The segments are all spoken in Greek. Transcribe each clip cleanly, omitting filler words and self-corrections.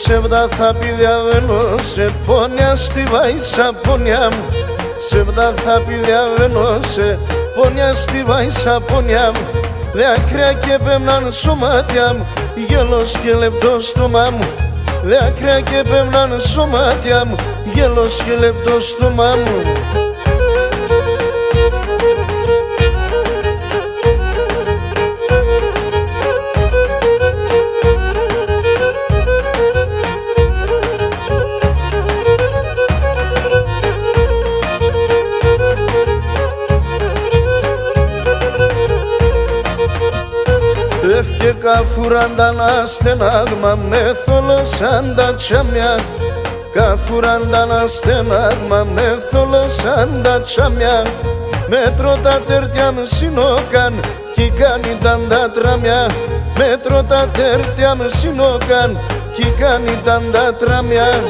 ψεύδα θα πει διαβαίνω σε πόνια στη βάισα πόνια μου. Ψεύδα θα πει διαβαίνω σε πόνια στη βάισα πόνια μου. Δάκρυα και πέμναν σωμάτια μου, γέλος και λεπτό στόμα μου. Δάκρυα και πέμναν σωμάτια μου, γέλος και λεπτό στόμα μου. Έφκε καφουράνταν αστενάγμα με θολώσαν τα τσάμια. Καφουράνταν αστενάγμα με θολώσαν τα τσάμια. Μέτρο τα τέρτια μ' συνόκαν κι κάνει τα τραμιά. Μέτρο τα τέρτια μ' συνόκαν κι κάνει τα τραμιά.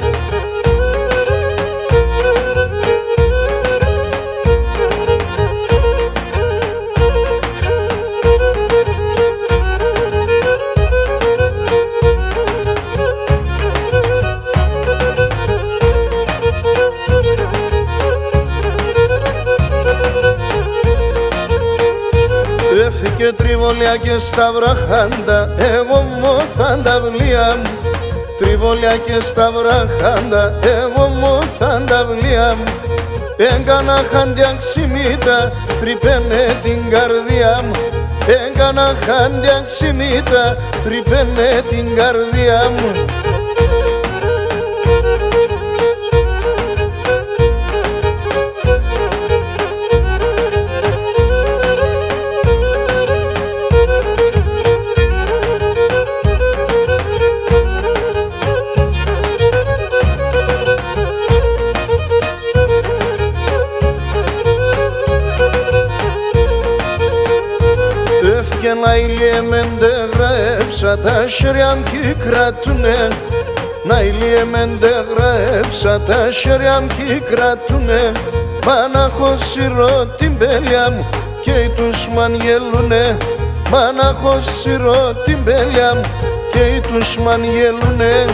Έφυγε τριβολιά και στα βραχάντα, εγώ μόθαν τα βλία μου. Τριβολιά και στα βραχάντα, εγώ μόθαν τα βλία μου. Έκανα χάντια ξημίτα, τρυπαίνε την καρδιά μου. Έκανα χάντια ξημίτα, τρυπαίνε την καρδιά μου. Έφυγε να ηλιεμέντε γραέψα τα χέρια μου κι κρατούνε. Να ηλιεμέντε γραέψα τα χέρια μου κι κρατούνε. Μα να χωσιρώ την πέλια μου και οι τους μ' αγγελούνε. Μα να χωσιρώ την πέλια μου και οι τους μ' αγγελούνε.